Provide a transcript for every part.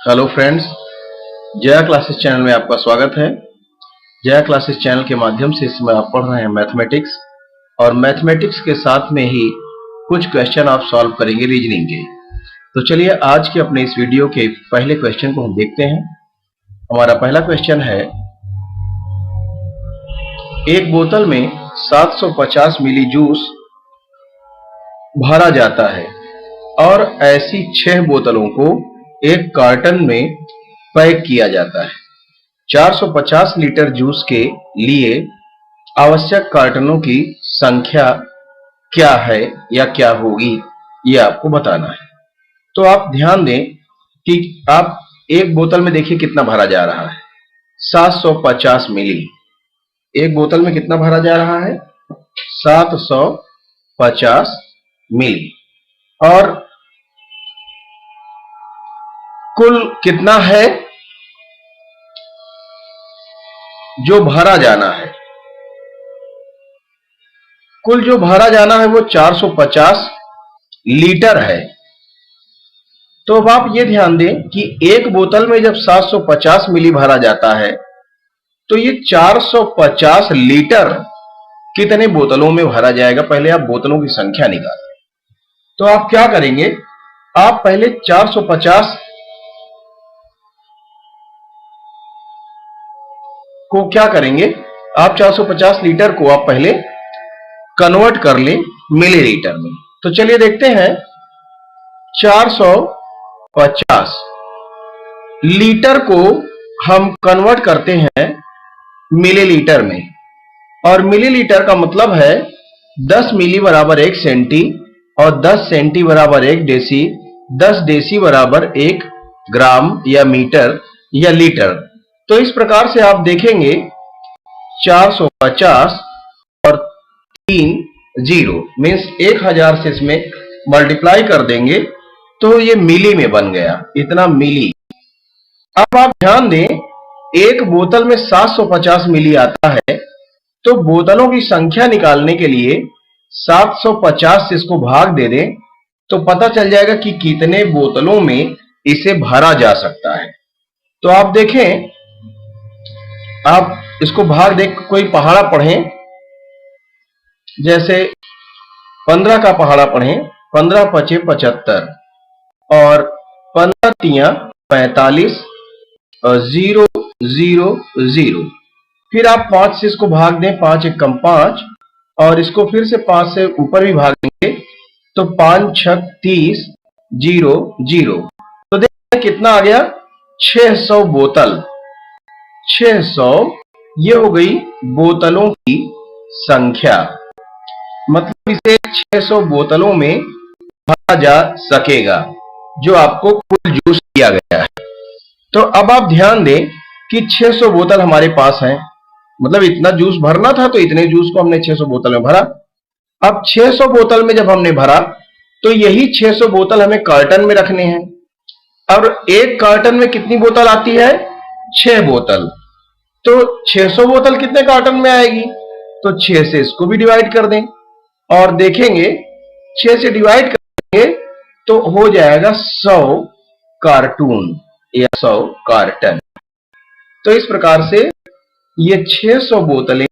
Hello friends, Jaya classes channel में आपका स्वागत है। जया क्लासेस चैनल के माध्यम से इसमें आप पढ़ रहे हैं मैथमेटिक्स, और मैथमेटिक्स के साथ में ही कुछ क्वेश्चन आप सॉल्व करेंगे रीजनिंग के। तो चलिए आज के अपने इस वीडियो के पहले क्वेश्चन को हम देखते हैं। हमारा पहला क्वेश्चन है, एक बोतल में 750 मिली जूस भरा जाता है और ऐसी 6 बोतलों को एक कार्टन में पैक किया जाता है। 450 लीटर जूस के लिए आवश्यक कार्टनों की संख्या क्या है या क्या होगी, ये आपको बताना है। तो आप ध्यान दें कि आप एक बोतल में देखिए कितना भरा जा रहा है, 750 मिली। एक बोतल में कितना भरा जा रहा है, 750 मिली। और कुल कितना है जो भरा जाना है, कुल जो भरा जाना है वो 450 लीटर है। तो अब आप ये ध्यान दें कि एक बोतल में जब 750 मिली भरा जाता है तो ये 450 लीटर कितने बोतलों में भरा जाएगा। पहले आप बोतलों की संख्या निकालें। तो आप क्या करेंगे, आप पहले 450 को क्या करेंगे, आप 450 लीटर को आप पहले कन्वर्ट कर लें मिलीलीटर में। तो चलिए देखते हैं, 450 लीटर को हम कन्वर्ट करते हैं मिलीलीटर में, और मिलीलीटर का मतलब है 10 मिली बराबर 1 सेंटी, और 10 सेंटी बराबर 1 डेसी, 10 डेसी बराबर 1 ग्राम या मीटर या लीटर। तो इस प्रकार से आप देखेंगे 450 और 3 जीरो मीन्स 1000 से इसमें मल्टीप्लाई कर देंगे तो ये मिली में बन गया, इतना मिली। अब आप ध्यान दें, एक बोतल में 750 मिली आता है, तो बोतलों की संख्या निकालने के लिए 750 से इसको भाग दे दें तो पता चल जाएगा कि कितने बोतलों में इसे भरा जा सकता है। तो आप देखें, आप इसको भाग देख, कोई पहाड़ा पढ़ें, जैसे 15 का पहाड़ा पढ़ें, 15 पचे 75 और 15 तियां 45 और 0 0 0। फिर आप 5 से इसको भाग दें, 5 एकम 5, और इसको फिर से 5 से ऊपर भी भागेंगे तो 5 6 30 0 0। तो देखिए कितना आ गया, 600 बोतल। 600 ये हो गई बोतलों की संख्या, मतलब इसे 600 बोतलों में भरा जा सकेगा जो आपको कुल जूस दिया गया है। तो अब आप ध्यान दें कि 600 बोतल हमारे पास है, मतलब इतना जूस भरना था तो इतने जूस को हमने 600 बोतल में भरा। अब 600 बोतल में जब हमने भरा तो यही 600 बोतल हमें कार्टन में रखने हैं, और एक कार्टन में कितनी बोतल आती है, 6 बोतल। तो 600 बोतल कितने कार्टन में आएगी, तो 6 से इसको भी डिवाइड कर दें और देखेंगे 6 से डिवाइड करेंगे तो हो जाएगा 100 कार्टून या 100 कार्टन। तो इस प्रकार से ये 600 बोतलें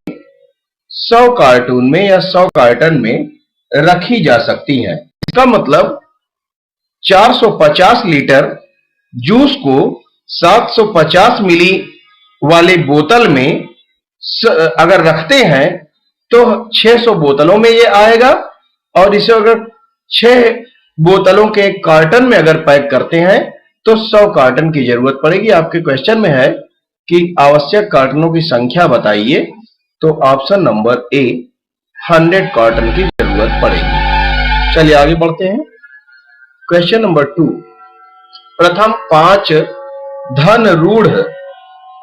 100 कार्टून में या 100 कार्टन में रखी जा सकती हैं। इसका मतलब 450 लीटर जूस को 750 मिली वाले बोतल में अगर रखते हैं तो 600 बोतलों में ये आएगा, और इसे अगर 6 बोतलों के कार्टन में अगर पैक करते हैं तो 100 कार्टन की जरूरत पड़ेगी। आपके क्वेश्चन में है कि आवश्यक कार्टनों की संख्या बताइए, तो ऑप्शन नंबर ए 100 कार्टन की जरूरत पड़ेगी। चलिए आगे बढ़ते हैं। क्वेश्चन नंबर 2, प्रथम 5 धन रूढ़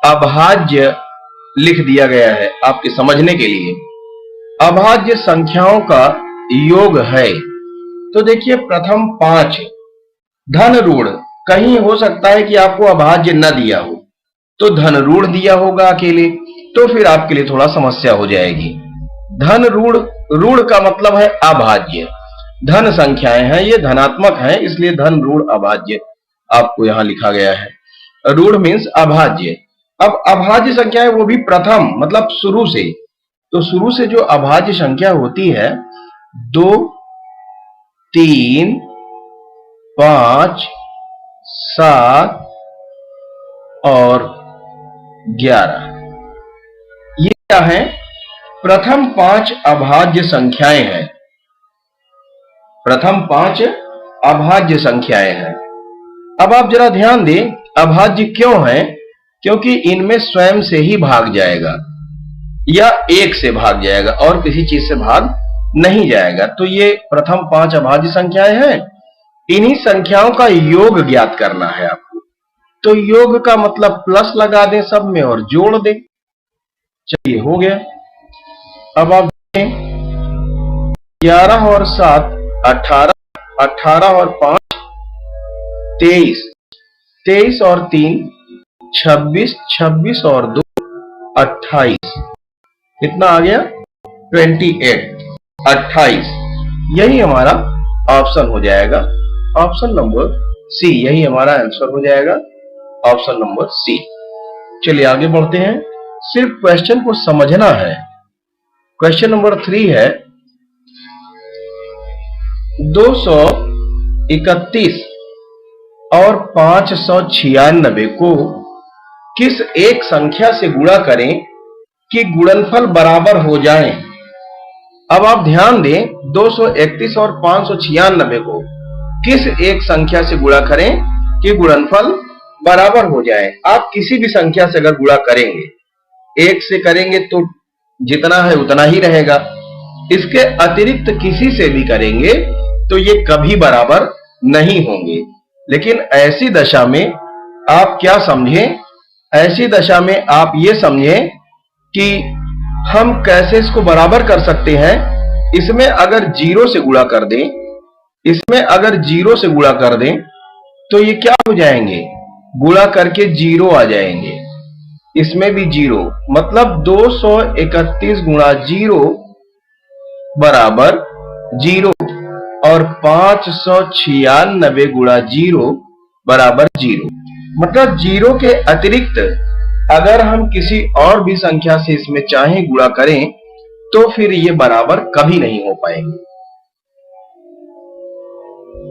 अभाज्य लिख दिया गया है आपके समझने के लिए। अभाज्य संख्याओं का योग है। तो देखिए, प्रथम 5 धन रूढ़, कहीं हो सकता है कि आपको अभाज्य न दिया हो, तो धन रूढ़ दिया होगा अकेले, तो फिर आपके लिए थोड़ा समस्या हो जाएगी। धन रूढ़, रूढ़ का मतलब है अभाज्य, धन संख्याएं हैं, ये धनात्मक हैं, इसलिए धन रूढ़ अभाज्य आपको यहां लिखा गया है। रूढ़ मीन्स अभाज्य। अब अभाज्य संख्या है वो भी प्रथम मतलब शुरू से, तो शुरू से जो अभाज्य संख्या होती है 2, 3, 5, 7 और 11, ये क्या है? प्रथम 5 अभाज्य संख्याएं हैं। प्रथम 5 अभाज्य संख्याएं हैं। अब आप जरा ध्यान दें, अभाज्य क्यों है? क्योंकि इनमें स्वयं से ही भाग जाएगा या 1 से भाग जाएगा और किसी चीज से भाग नहीं जाएगा। तो ये प्रथम 5 अभाज्य संख्याएं हैं। इन्हीं संख्याओं का योग ज्ञात करना है आपको। तो योग का मतलब प्लस लगा दें सब में और जोड़ दें। चलिए हो गया। अब आप देखें 11 और 7 18, 18 और 5 23, 23 और 3 26, 26 और 2 28, कितना आ गया? 28, 28। यही हमारा ऑप्शन हो जाएगा, ऑप्शन नंबर सी। यही हमारा आंसर हो जाएगा, ऑप्शन नंबर सी। चलिए आगे बढ़ते हैं। सिर्फ क्वेश्चन को समझना है। क्वेश्चन नंबर 3 है 231 और 596 को किस एक संख्या से गुणा करें कि गुणनफल बराबर हो जाए। अब आप ध्यान दें, 231 और 596 को किस एक संख्या से गुणा करें कि गुणनफल बराबर हो जाए। आप किसी भी संख्या से अगर गुणा करेंगे, 1 से करेंगे तो जितना है उतना ही रहेगा, इसके अतिरिक्त किसी से भी करेंगे तो ये कभी बराबर नहीं होंगे। लेकिन ऐसी दशा में आप क्या समझें? ऐसी दशा में आप ये समझें कि हम कैसे इसको बराबर कर सकते हैं। इसमें अगर 0 से गुणा कर दें, इसमें अगर 0 से गुणा कर दें तो ये क्या हो जाएंगे? गुणा करके 0 आ जाएंगे। इसमें भी 0, मतलब 231 गुणा 0 बराबर 0 और 596 गुणा 0 बराबर 0। मतलब 0 के अतिरिक्त अगर हम किसी और भी संख्या से इसमें चाहे गुणा करें तो फिर ये बराबर कभी नहीं हो पाएंगे।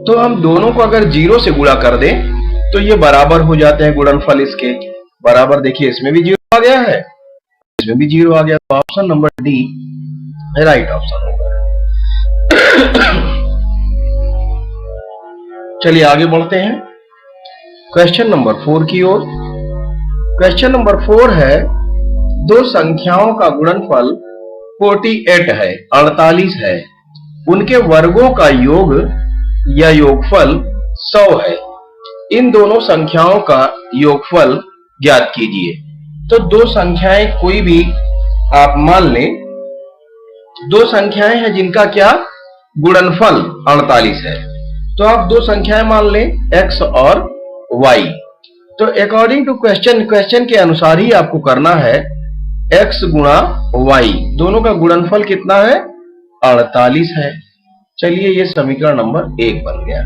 तो हम दोनों को अगर 0 से गुणा कर दें तो ये बराबर हो जाते हैं गुणनफल इसके बराबर। देखिए इसमें भी 0 आ गया है, इसमें भी 0 आ गया, तो option number D right option होगा। चलिए आगे बढ़ते हैं क्वेश्चन नंबर 4 की ओर। क्वेश्चन नंबर 4 है 2 संख्याओं का गुणनफल 48 है, 48 है। उनके वर्गों का योग या योगफल 100 है। इन दोनों संख्याओं का योगफल ज्ञात कीजिए। तो 2 संख्याएं कोई भी आप मान लें, 2 संख्याएं हैं जिनका क्या गुणनफल 48 है। तो आप 2 संख्याएं मान लें x और y। तो अकॉर्डिंग टू क्वेश्चन के अनुसार ही आपको करना है। x गुणा y, दोनों का गुणनफल कितना है? 48 है। चलिए ये समीकरण नंबर 1 बन गया।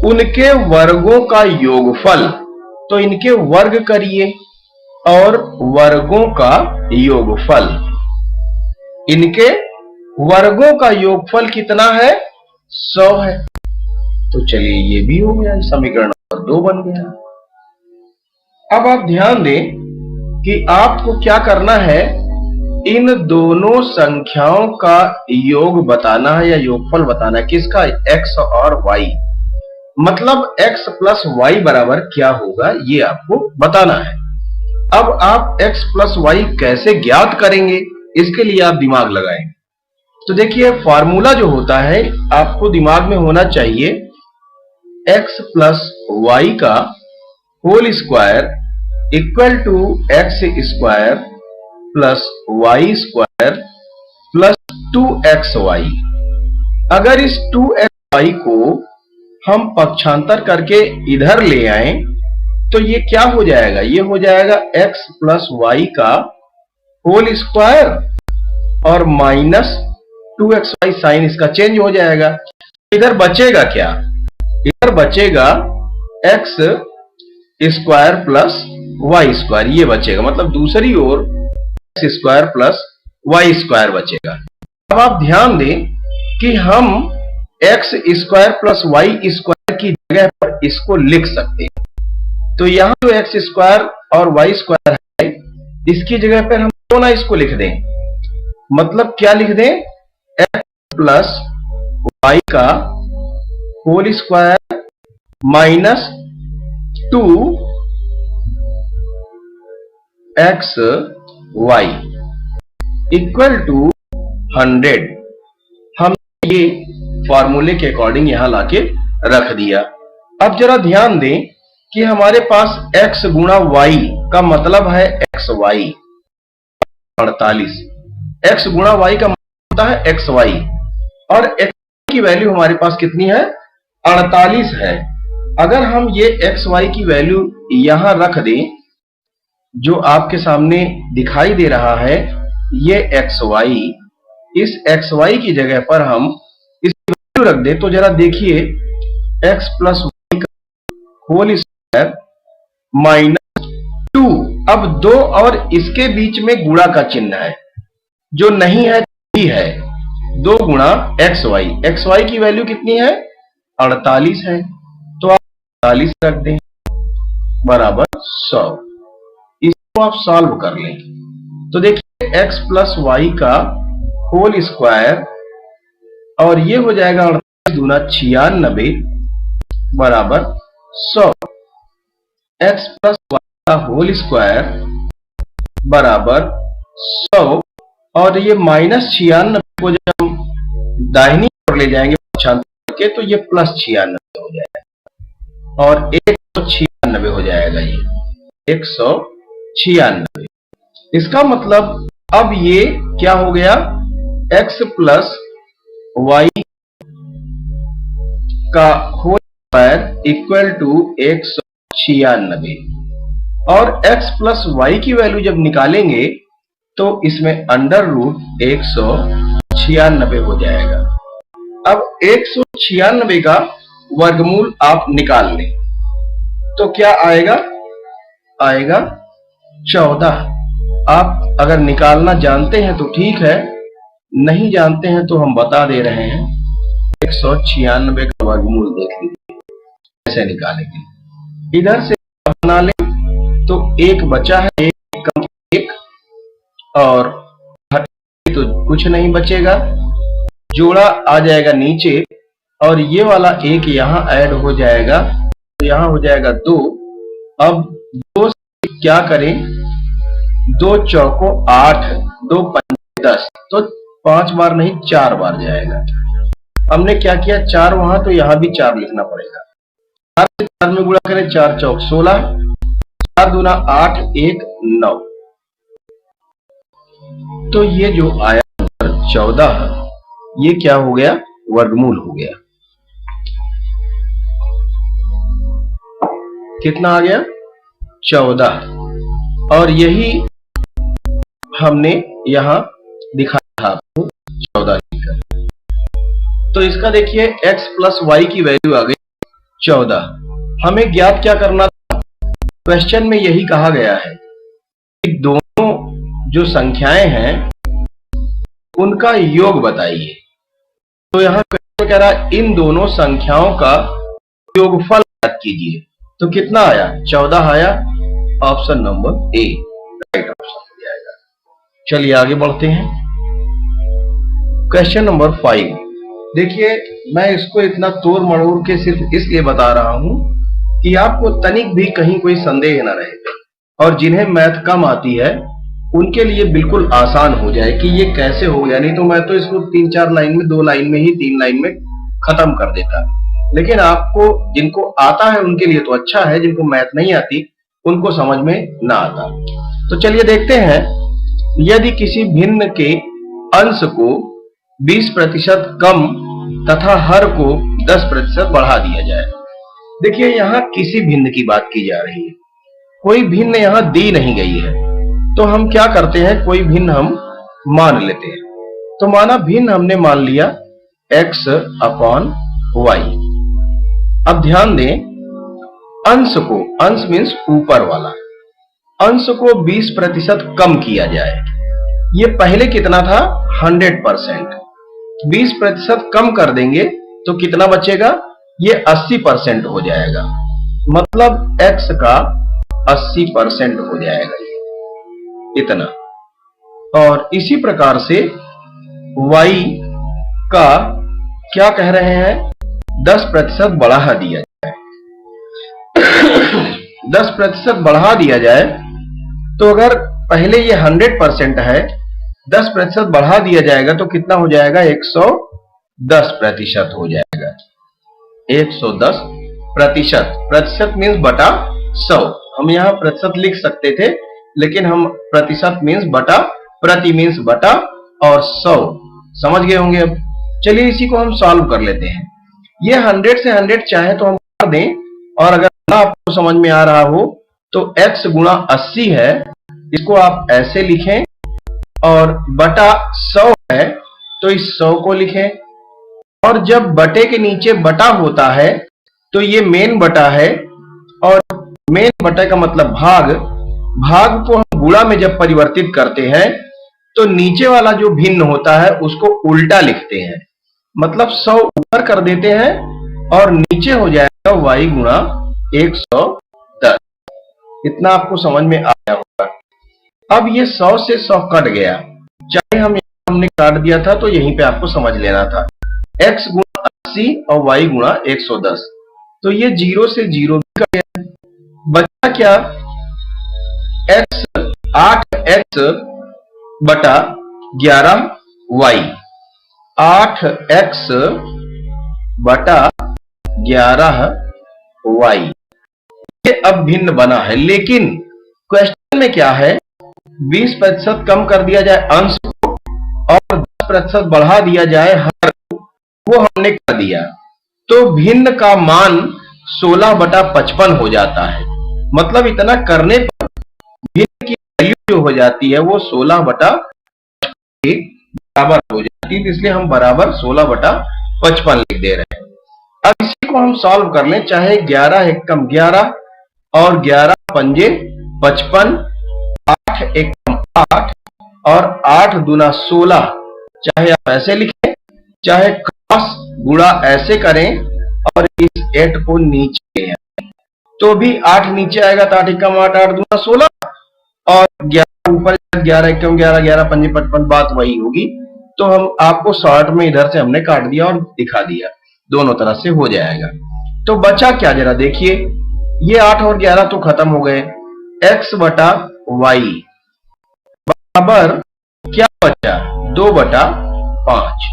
उनके वर्गों का योगफल, तो इनके वर्ग करिए और वर्गों का योगफल। इनके वर्गों का योगफल कितना है? 100 है। तो चलिए ये भी हो गया, समीकरण नंबर 2 बन गया। अब आप ध्यान दें कि आपको क्या करना है, इन दोनों संख्याओं का योग बताना है या योगफल बताना है। किसका? x और y। मतलब x प्लस y बराबर क्या होगा ये आपको बताना है। अब आप x प्लस y कैसे ज्ञात करेंगे, इसके लिए आप दिमाग लगाएं। तो देखिए फॉर्मूला जो होता है आपको दिमाग में होना चाहिए, x प्लस y का whole square equal to x square plus y square plus 2xy। अगर इस 2xy को हम पक्षांतर करके इधर ले आए तो ये क्या हो जाएगा? ये हो जाएगा x प्लस y का होल स्क्वायर और माइनस 2xy, साइन इसका चेंज हो जाएगा। इधर बचेगा क्या? इधर बचेगा x square plus y square ये बचेगा, मतलब दूसरी ओर x square plus y square बचेगा। अब आप ध्यान दें कि हम x square plus y square की जगह पर इसको लिख सकते हैं। तो यहां जो एक्स स्क्वायर और वाई स्क्वायर है इसकी जगह पर हम क्यों ना इसको लिख दें, मतलब क्या लिख दें, एक्स प्लस वाई का whole square minus 2 x y equal to 100। हम ये फॉर्मूले के अकॉर्डिंग यहां लाके रख दिया। अब जरा ध्यान दें कि हमारे पास x गुणा y का मतलब है एक्स वाई 48, x गुणा y का मतलब होता है एक्स वाई, और x की वैल्यू हमारे पास कितनी है, 48 है। अगर हम ये एक्स वाई की वैल्यू यहां रख दें, जो आपके सामने दिखाई दे रहा है ये एक्स वाई, इस एक्स वाई की जगह पर हम इस वैल्यू रख दें, तो जरा देखिए एक्स प्लस वाई का होल स्क्वायर माइनस 2। अब 2 और इसके बीच में गुणा का चिन्ह है, जो नहीं है ही है, 2 गुणा एक्स वाई की वैल्यू कितनी है, 48 है। तो आप 48 रख दें बराबर 100। इसको आप सॉल्व कर लें तो देखिए x प्लस वाई का होल स्क्वायर, और ये हो जाएगा 48 दूना 96 बराबर 100। x प्लस वाई का होल स्क्वायर बराबर 100, और ये माइनस 96 को जब हम दाहिनी ओर ले जाएंगे के, तो ये प्लस 96 हो जाएगा और 196 हो जाएगा, ये 196। इसका मतलब अब ये क्या हो गया, x प्लस वाई का होल स्क्वायर इक्वल टू 196, और x प्लस वाई की वैल्यू जब निकालेंगे तो इसमें अंडर रूट 196 हो जाएगा। अब 196 का वर्गमूल आप निकाल लें तो क्या आएगा, आएगा 14। आप अगर निकालना जानते हैं तो ठीक है, नहीं जानते हैं तो हम बता दे रहे हैं। 196 का वर्गमूल देख लीजिए कैसे निकालेंगे। इधर से बना लें तो एक बचा है, एक कम एक, और तो कुछ नहीं बचेगा, जोड़ा आ जाएगा नीचे, और ये वाला एक यहां ऐड हो जाएगा, तो यहां हो जाएगा 2। अब 2 से क्या करें, 2 चौको 8, 2 पंजे 10, तो 5 बार नहीं 4 बार जाएगा। हमने क्या किया, 4 वहां, तो यहां भी 4 लिखना पड़ेगा। 4 से 4 में गुणा करें, 4 चौक 16, 4 दूना 8, 1 9, तो ये जो आया 14, ये क्या हो गया, वर्गमूल हो गया। कितना आ गया, 14, और यही हमने यहां दिखाया आपको 14 लिखकर। तो इसका देखिए x प्लस वाई की वैल्यू आ गई 14। हमें ज्ञात क्या करना था, क्वेश्चन में यही कहा गया है कि दोनों जो संख्याएं हैं उनका योग बताइए। तो यहां कह रहा है इन दोनों संख्याओं का योगफल ज्ञात कीजिए। तो कितना आया, 14 आया, option number A right option हो जाएगा। चलिए आगे बढ़ते हैं। क्वेश्चन नंबर 5 देखिए, मैं इसको इतना तोड़ मरोड़ के सिर्फ इसलिए बता रहा हूं कि आपको तनिक भी कहीं कोई संदेह न रहे, और जिन्हें मैथ कम आती है उनके लिए बिल्कुल आसान हो जाए कि ये कैसे हो गया। नहीं तो मैं तो इसको 3-4 लाइन में, 2 लाइन में ही, 3 लाइन में खत्म कर देता। लेकिन आपको जिनको आता है उनके लिए तो अच्छा है, जिनको मैथ नहीं आती उनको समझ में ना आता। तो चलिए देखते हैं, यदि किसी भिन्न के अंश को 20% कम तथा हर को 10% बढ़ा दिया जाए। देखिए यहां किसी भिन्न की बात की जा रही है, कोई भिन्न यहां दी नहीं गई है, तो हम क्या करते हैं, कोई भिन्न हम मान लेते हैं। तो माना भिन्न हमने मान लिया x/y। अब ध्यान दें अंश को, अंश मीन्स ऊपर वाला, अंश को 20% कम किया जाए। ये पहले कितना था? 100%। 20% कम कर देंगे तो कितना बचेगा? ये 80% हो जाएगा। मतलब x का 80% हो जाएगा इतना। और इसी प्रकार से y का क्या कह रहे हैं? 10% बढ़ा दिया जाए। 10% बढ़ा दिया जाए तो अगर पहले ये 100% है, 10% बढ़ा दिया जाएगा तो कितना हो जाएगा? 110% हो जाएगा। 110%, प्रतिशत मीन्स बटा 100। हम यहां प्रतिशत लिख सकते थे, लेकिन हम प्रतिशत मीन्स बटा, प्रति मीन्स बटा और 100 समझ गए होंगे। अब चलिए इसी को हम सॉल्व कर लेते हैं। ये 100 से 100 चाहे तो हम कर दें, और अगर ना आपको समझ में आ रहा हो तो x गुणा 80 है, इसको आप ऐसे लिखें, और बटा 100 है तो इस 100 को लिखें। और जब बटे के नीचे बटा होता है तो ये मेन बटा है, और मेन बटा का मतलब भाग, भाग को हम गुणा में जब परिवर्तित करते हैं तो नीचे वाला जो भिन्न होता है उसको उल्टा लिखते हैं। मतलब 100 ऊपर कर देते हैं और नीचे हो जाएगा y गुणा 110। इतना आपको समझ में आया होगा। अब ये 100 से 100 कट गया, चाहे हमने काट दिया था तो यहीं पे आपको समझ लेना था। x गुणा 80 और y गुणा 110, तो ये 0 से 0 भी कट गया। बचा क्या? x 8x बटा 11y, 8x बटा 11y। ये अब भिन्न बना है, लेकिन क्वेश्चन में क्या है? 20% कम कर दिया जाए अंश को और 10% बढ़ा दिया जाए हर को, वो हमने कर दिया। तो भिन्न का मान 16/55 हो जाता है। मतलब इतना करने पर भिन्न की वैल्यू जो हो जाती है वो 16/55 के बराबर हो जाती है, इसलिए हम बराबर 16/55 लिख दे रहे हैं। अब इसी को हम सॉल्व कर लें, चाहे 11 एकम 11 और 11 पंजे 55, 8 एकम 8 और 8 दूना 16, चाहे आप ऐसे लिखें, चाहे क्रॉस गुणा ऐसे करें और इस 8 को नीचे ले आए तो भी 8 नीचे आएगा, तो 8 एकम 8, 8 दूना 16 और 11 ऊपर, 11 एकम 11, 11 पंजे 55, बात वही होगी। तो हम आपको शॉर्ट में इधर से हमने काट दिया और दिखा दिया, दोनों तरह से हो जाएगा। तो बचा क्या? जरा देखिए, ये 8 और 11 तो खत्म हो गए। x बटा y बराबर क्या बचा? 2/5,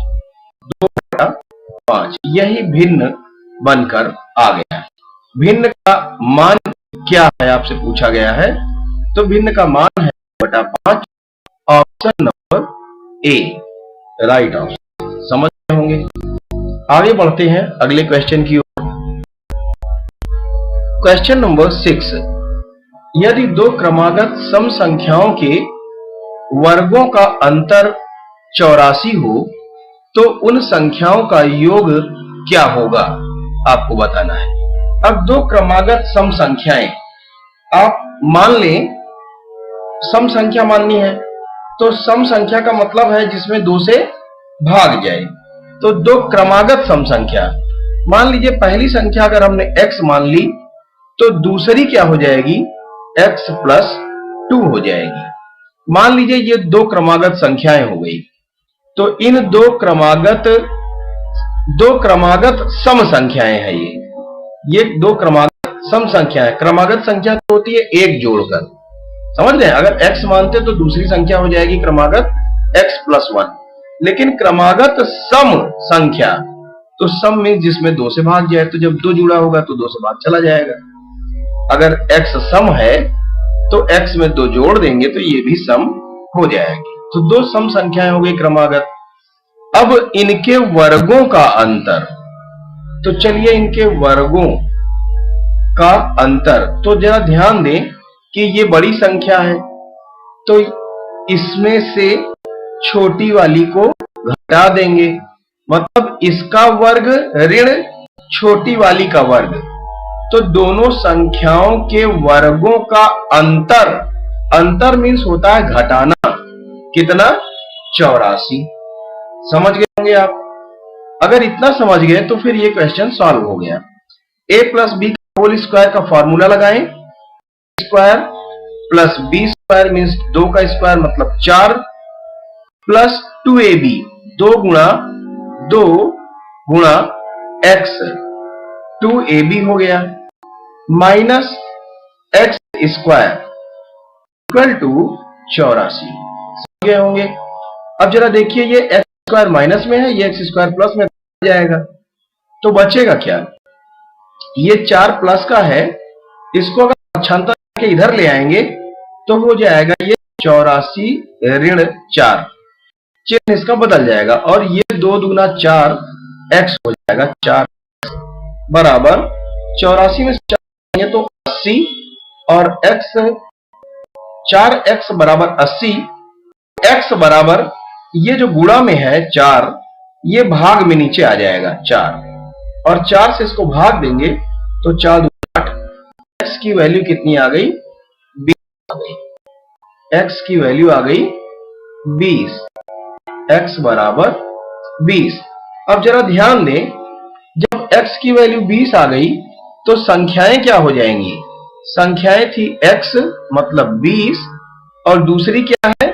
2/5। यही भिन्न बनकर आ गया। भिन्न का मान क्या है आपसे पूछा गया है, तो भिन्न का मान है 2/5, option number A right option. समझ गए होंगे। आगे बढ़ते हैं अगले क्वेश्चन की ओर। क्वेश्चन नंबर 6, यदि दो क्रमागत सम संख्याओं के वर्गों का अंतर 84 हो तो उन संख्याओं का योग क्या होगा, आपको बताना है। अब दो क्रमागत सम संख्याएं, आप मान लें सम संख्या माननी है, तो सम संख्या का मतलब है जिसमें 2 से भाग जाए। तो दो क्रमागत सम संख्या, मान लीजिए पहली संख्या अगर हमने x मान ली तो दूसरी क्या हो जाएगी? x + 2 हो जाएगी। मान लीजिए ये दो क्रमागत संख्याएं हो गई, तो इन दो क्रमागत सम संख्याएं हैं। ये दो क्रमागत सम संख्या है। क्रमागत संख्या तो होती है एक जोड़कर, समझ रहे हैं। अगर x मानते तो दूसरी संख्या हो जाएगी क्रमागत x + 1। लेकिन क्रमागत सम संख्या, तो सम में जिसमें 2 से भाग जाए, तो जब 2 जुड़ा होगा तो 2 से भाग चला जाएगा। अगर x सम है तो x में 2 जोड़ देंगे तो ये भी सम हो जाएगी। तो दो सम संख्याएं हो गई क्रमागत। अब इनके वर्गों का अंतर, तो चलिए इनके वर्गों का अंतर, तो जरा ध्यान दें कि ये बड़ी संख्या है तो इसमें से छोटी वाली को घटा देंगे, मतलब इसका वर्ग ऋण छोटी वाली का वर्ग, तो दोनों संख्याओं के वर्गों का अंतर, अंतर मीन्स होता है घटाना, कितना? 84। समझ गए होंगे आप। अगर इतना समझ गए तो फिर ये क्वेश्चन सॉल्व हो गया। a प्लस बी का होल स्क्वायर का फॉर्मूला लगाएं। Square plus b square means 2 का स्क्वायर मतलब 4 प्लस 2ab 2 गुणा x 2ab हो गया minus x square equal to 84। समझ गए होंगे। अब जरा देखिए ये x स्क्वायर माइनस में है, ये x स्क्वायर प्लस में जाएगा तो बचेगा क्या? ये 4 प्लस का है, इसको अगर पक्षांतर करके इधर ले आएंगे तो हो जाएगा ये 84 ऋण 4, चिन्ह इसका बदल जाएगा और ये 2 दूना 4 x हो जाएगा 4 बराबर 84 में 4 तो 80 और x 4x बराबर 80, x बराबर ये जो गुणा में है 4 ये भाग में नीचे आ जाएगा 4 और 4 से इसको भाग देंगे तो 4 8, x की वैल्यू कितनी आ गई? 20 आ गई। x की वैल्यू आ गई 20, x बराबर 20। अब जरा ध्यान दें, जब x की वैल्यू 20 आ गई तो संख्याएं क्या हो जाएंगी? संख्याएं थी x मतलब 20 और दूसरी क्या है?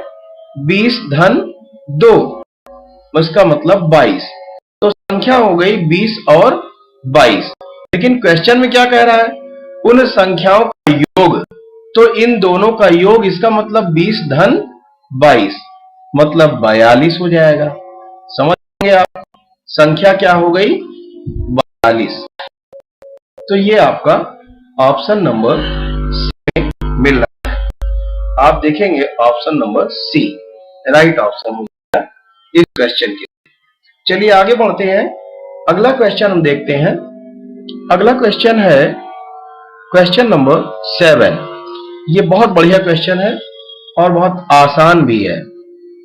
20 धन 2, इसका मतलब 22। तो संख्या हो गई 20 और 22। लेकिन क्वेश्चन में क्या कह रहा है? उन संख्याओं का योग, तो इन दोनों का योग इसका मतलब 20 धन 22 मतलब 42 हो जाएगा। समझेंगे आप? संख्या क्या हो गई? 42। तो ये आपका ऑप्शन नंबर सी में मिल रहा है। आप देखेंगे option number C right option हो गया इस क्वेश्चन के। चलिए आगे बढ़ते हैं। अगला क्वेश्चन हम देखते हैं। अगला क्वेश्चन है क्वेश्चन नंबर 7। ये बहुत बढ़िया क्वेश्चन है और बहुत आसान भी है।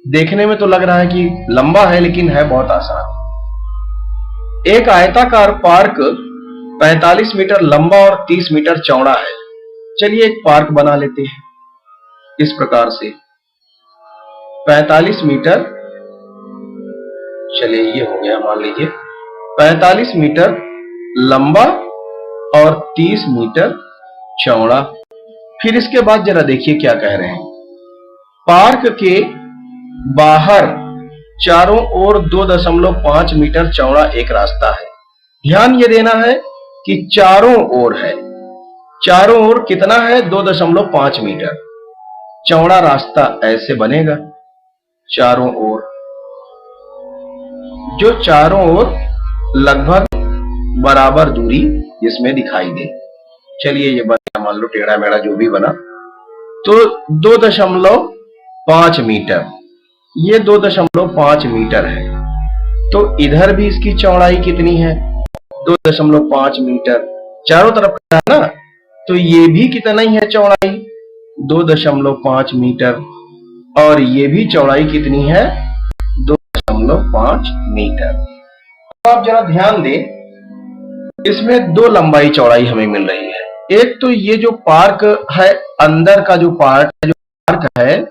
देखने में तो लग रहा है कि लंबा है लेकिन है बहुत आसान। एक आयताकार पार्क 45 मीटर लंबा और 30 मीटर चौड़ा है। चलिए एक पार्क बना लेते हैं इस प्रकार से। 45 मीटर, चलिए ये हो गया, मान लीजिए 45 मीटर लंबा और 30 मीटर चौड़ा। फिर इसके बाद जरा देखिए क्या कह रहे हैं। पार्क के बाहर चारों ओर 2.5 मीटर चौड़ा एक रास्ता है। ध्यान ये देना है कि चारों ओर है, चारों ओर कितना है? 2.5 मीटर चौड़ा रास्ता ऐसे बनेगा चारों ओर, जो चारों ओर लगभग बराबर दूरी इसमें दिखाई दे। चलिए ये बना, मान लो टेढ़ा मेढ़ा जो भी बना, तो 2.5 मीटर, ये 2.5 मीटर है। तो इधर भी इसकी चौड़ाई कितनी है? 2.5 मीटर। चारों तरफ का है ना, तो ये भी कितना ही है चौड़ाई? 2.5 मीटर। और ये भी चौड़ाई कितनी है? 2.5 मीटर। तो आप जरा ध्यान दें, इसमें दो लंबाई चौड़ाई हमें मिल रही है। एक तो ये जो पार्क है, अंदर का जो पार्ट है, जो पार्क है,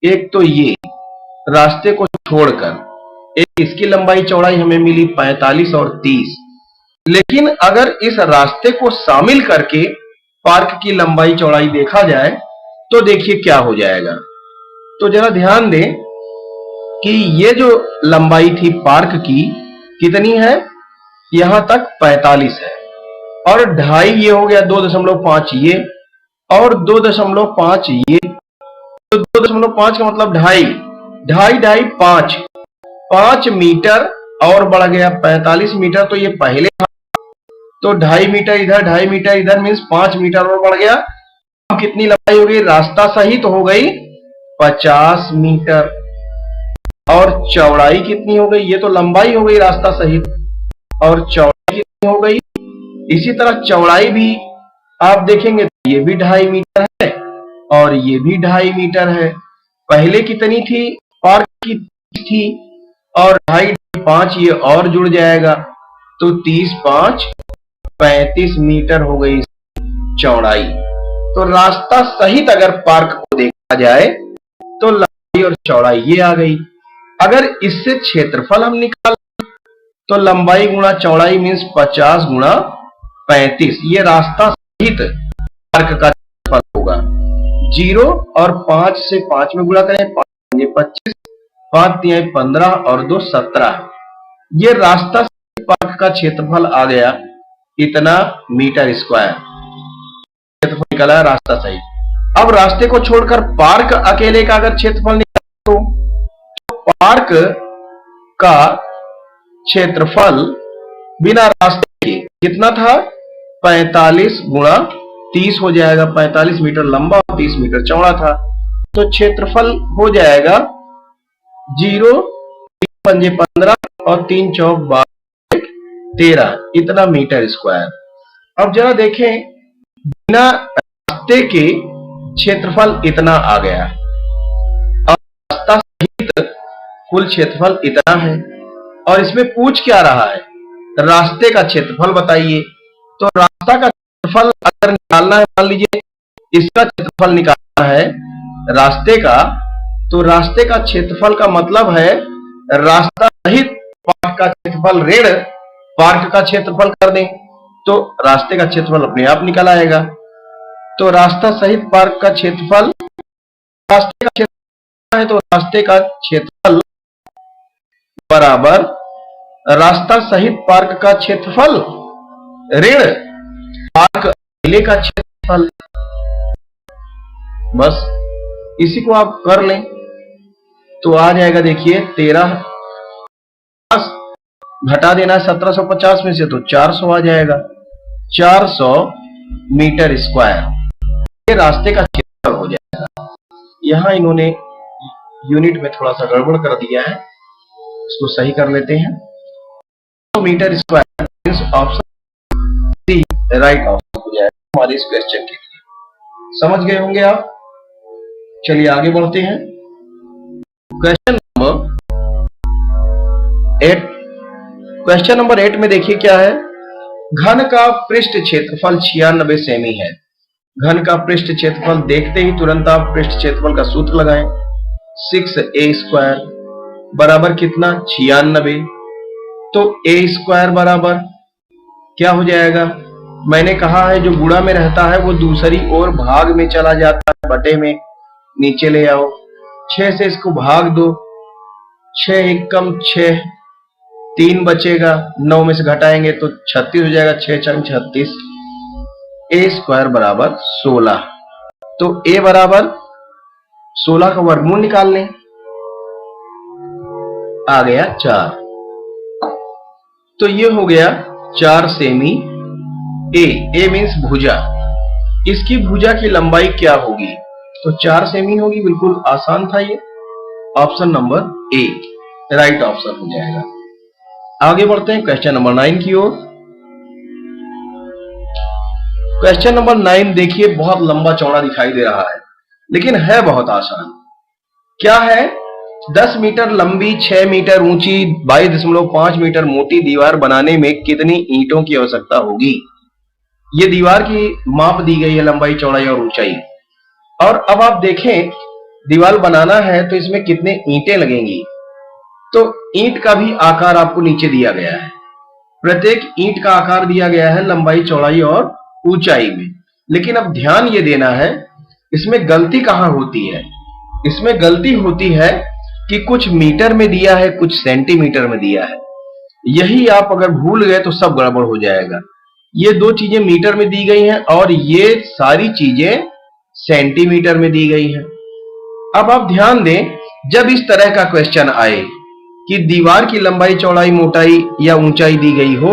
एक तो ये रास्ते को छोड़कर, एक इसकी लंबाई चौड़ाई हमें मिली 45 और 30। लेकिन अगर इस रास्ते को शामिल करके पार्क की लंबाई चौड़ाई देखा जाए तो देखिए क्या हो जाएगा। तो जरा ध्यान दें कि ये जो लंबाई थी पार्क की कितनी है? यहां तक 45 है और 2.5 ये हो गया, 2.5 ये और 2.5 ये, तो 2.5 का मतलब 2.5 5 मीटर और बढ़ गया 45 मीटर। तो ये पहले था, तो 2.5 मीटर इधर, 2.5 मीटर इधर मीन्स 5 मीटर और बढ़ गया। अब कितनी लंबाई हो गई? रास्ता सहित तो हो गई 50 मीटर। और चौड़ाई कितनी हो गई? ये तो लंबाई हो गई रास्ता सहित, और चौड़ाई कितनी हो गई? इसी तरह चौड़ाई भी आप देखेंगे तो ये भी 2.5 मीटर है और ये भी 2.5 मीटर है। पहले कितनी थी? पार्क की थी और 2.5 5 ये और जुड़ जाएगा, तो 30 5 35 मीटर हो गई चौड़ाई। तो रास्ता सहित अगर पार्क को देखा जाए तो लंबाई और चौड़ाई ये आ गई। अगर इससे क्षेत्रफल हम निकाल तो लंबाई गुणा चौड़ाई मीन्स 50 गुणा 35, ये रास्ता सहित पार्क का क्षेत्रफल होगा। 0 और 5 से 5 में गुणा करें, 5 ये 25, 5 तिहाई 15 और 2 17, ये रास्ता सहित पार्क का क्षेत्रफल आ गया इतना मीटर स्क्वायर। क्षेत्रफल निकला रास्ता सहित। अब रास्ते को छोड़कर पार्क अकेले का अगर क्षेत्रफल निकाले तो पार्क का क्षेत्रफल बिना रास्ते के कितना था, 45 गुणा 30 हो जाएगा। 45 मीटर लंबा और 30 मीटर चौड़ा था, तो क्षेत्रफल हो जाएगा 0 पंजे 15 और 3 चौक 12 13, इतना मीटर स्क्वायर। अब जरा देखें, बिना रास्ते के क्षेत्रफल इतना आ गया, अब रास्ता सहित कुल क्षेत्रफल इतना है, और इसमें पूछ क्या रहा है, रास्ते का क्षेत्रफल बताइए। तो रास्ता का क्षेत्रफल अगर निकालना है, मान लीजिए इसका क्षेत्रफल निकालना है रास्ते का, तो रास्ते का क्षेत्रफल का मतलब है रास्ता सहित पार्क का क्षेत्रफल ऋण पार्क का क्षेत्रफल कर दें तो रास्ते का क्षेत्रफल अपने आप निकल आएगा। तो रास्ता सहित पार्क का क्षेत्रफल, रास्ते का क्षेत्रफल है तो रास्ते का क्षेत्रफल बराबर रास्ता सहित पार्क का क्षेत्रफल ऋण पार्क अकेले का क्षेत्रफल। बस इसी को आप कर लें तो आ जाएगा, देखिए 13 घटा देना है 1750 में से तो 400 आ जाएगा, 400 मीटर स्क्वायर ये रास्ते का क्षेत्रफल हो जाएगा। यहां इन्होंने यूनिट में थोड़ा सा गड़बड़ कर दिया है, इसको सही कर लेते हैं। 100 metre square means option C right option हो जाएगा हमारे इस क्वेश्चन के लिए। समझ गए होंगे आप। चलिए आगे बढ़ते हैं। क्वेश्चन नंबर 8 में देखिए क्या है, घन का पृष्ठ क्षेत्रफल 96 सेमी है। घन का पृष्ठ क्षेत्रफल देखते ही तुरंत आप पृष्ठ क्षेत्रफल का सूत्र लगाएं, 6a स्क्वायर बराबर कितना 96। तो a स्क्वायर बराबर क्या हो जाएगा, मैंने कहा है जो गुणा में रहता है वो दूसरी ओर भाग में चला जाता है, बटे में नीचे ले आओ। 6 से इसको भाग दो, 6 एक कम 6, 3 बचेगा, 9 में से घटाएंगे तो 36 हो जाएगा, 6 छंग 36। a स्क्वायर बराबर 16। तो a बराबर 16 का वर्गमूल निकाल लें, आ गया 4। तो ये हो गया 4 सेमी a मीन्स भुजा। इसकी भुजा की लंबाई क्या होगी, तो 4 सेमी होगी। बिल्कुल आसान था ये, option number A right option हो जाएगा। आगे बढ़ते हैं क्वेश्चन नंबर 9 की ओर। क्वेश्चन नंबर 9 देखिए बहुत लंबा चौड़ा दिखाई दे रहा है लेकिन है बहुत आसान। क्या है, 10 मीटर लंबी 6 मीटर ऊंची 22.5 मीटर मोटी दीवार बनाने में कितनी ईंटों की आवश्यकता होगी। ये दीवार की माप दी गई है, लंबाई चौड़ाई और ऊंचाई। और अब आप देखें दीवार बनाना है तो इसमें कितने ईंटें लगेंगी। तो ईंट का भी आकार आपको नीचे दिया गया है, प्रत्येक ईंट का आकार दिया गया है लंबाई चौड़ाई और ऊंचाई में। लेकिन अब ध्यान ये देना है इसमें गलती कहां होती है, इसमें गलती होती है कि कुछ मीटर में दिया है कुछ सेंटीमीटर में दिया है। यही आप अगर भूल गए तो सब गड़बड़ हो जाएगा। ये दो चीजें मीटर में दी गई हैं और ये सारी चीजें सेंटीमीटर में दी गई है। अब आप ध्यान दें, जब इस तरह का क्वेश्चन आए कि दीवार की लंबाई चौड़ाई मोटाई या ऊंचाई दी गई हो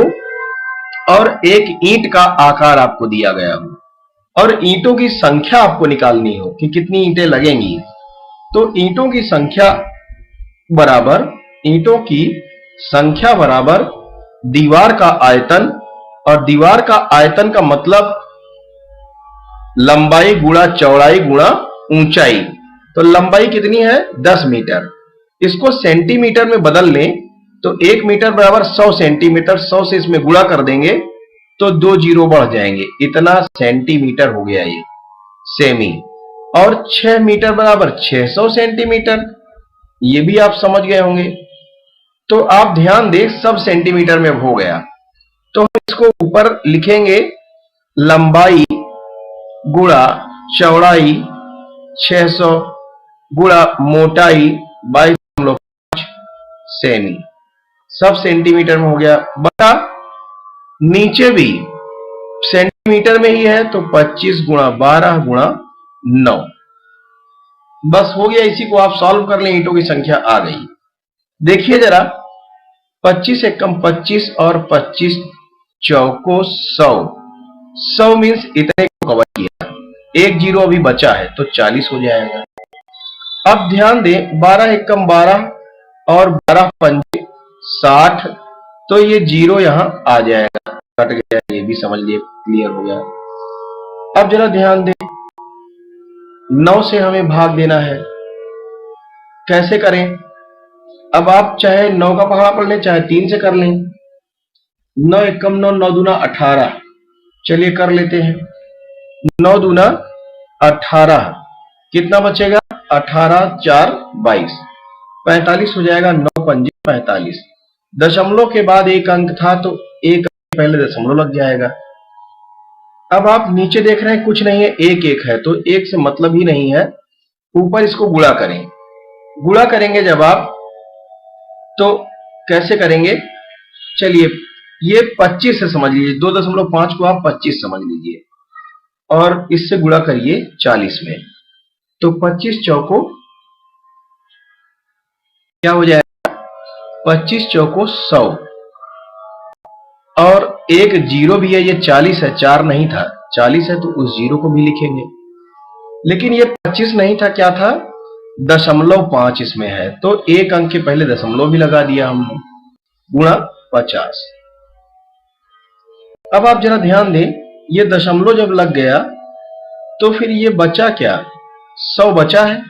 और एक ईंट का आकार आपको दिया गया हो और ईंटों की संख्या आपको निकालनी हो कि कितनी ईंटें लगेंगी, तो ईंटों की संख्या बराबर दीवार का आयतन, और दीवार का आयतन का मतलब लंबाई गुणा चौड़ाई गुणा ऊंचाई। तो लंबाई कितनी है 10 मीटर, इसको सेंटीमीटर में बदल लें तो 1 मीटर बराबर 100 सेंटीमीटर, 100 से इसमें गुणा कर देंगे तो 2 जीरो बढ़ जाएंगे, इतना सेंटीमीटर हो गया ये सेमी। और 6 मीटर बराबर 600 सेंटीमीटर, ये भी आप समझ गए होंगे। तो आप ध्यान दें, सब सेंटीमीटर में हो गया। तो हम इसको ऊपर लिखेंगे, लंबाई गुणा चौड़ाई 600 गुणा मोटाई 22.5 सेमी, सब सेंटीमीटर में हो गया। बटा नीचे भी सेंटीमीटर में ही है, तो 25 गुणा 12 गुणा 9, बस हो गया। इसी को आप सॉल्व कर लें, ईंटों की संख्या आ गई। देखिए जरा, 25 एकम 25 और 25 चौको 100, 100 मीन्स इतने को कवर किया, एक जीरो अभी बचा है तो 40 हो जाएगा। अब ध्यान दें, 12 एकम 12 और 12 पंजे 60, तो ये जीरो यहां आ जाएगा, कट गया, ये भी समझ लिए, क्लियर हो गया। अब जरा ध्यान दें, 9 से हमें भाग देना है, कैसे करें? अब आप चाहे 9 का पहाड़ा पढ़ लें, चाहे 3 से कर लें। 9 एकम 9, 9 दूना 18, चलिए कर लेते हैं। 9 दूना 18, कितना बचेगा? 18 4 22, 45 हो जाएगा। 9 पंजे 45, दशमलव के बाद एक अंक था तो एक अंक पहले दशमलव लग जाएगा। अब आप नीचे देख रहे हैं कुछ नहीं है, एक एक है, तो एक से मतलब ही नहीं है। ऊपर इसको गुणा करें, गुणा करेंगे जब आप, तो कैसे करेंगे? चलिए, ये 25 से समझ लीजिए, 2.5 को आप 25 समझ लीजिए और इससे गुणा करिए 40 में, तो 25 चौको क्या हो जाएगा? 25 चौको 100, और एक जीरो भी है, ये 40 है, 4 नहीं था, 40 है तो उस जीरो को भी लिखेंगे। लेकिन ये 25 नहीं था, क्या था? 0.5 इसमें है, तो एक अंक के पहले दशमलव भी लगा दिया हमने, गुणा 50। अब आप जरा ध्यान दें, ये दशमलव जब लग गया तो फिर ये बचा क्या? 100 बचा है।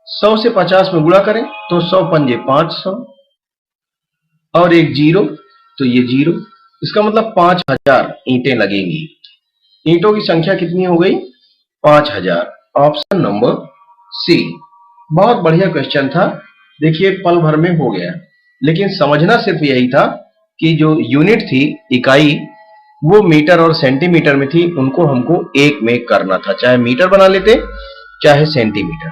100 से 50 में गुणा करें तो 100 पंजे 500 और एक जीरो, तो ये जीरो, इसका मतलब 5000 ईंटें लगेंगी। ईंटों की संख्या कितनी हो गई? 5000। Option number C. बहुत बढ़िया क्वेश्चन था, देखिए पल भर में हो गया। लेकिन समझना सिर्फ यही था कि जो यूनिट थी, इकाई, वो मीटर और सेंटीमीटर में थी, उनको हमको एक में करना था, चाहे मीटर बना लेते चाहे सेंटीमीटर।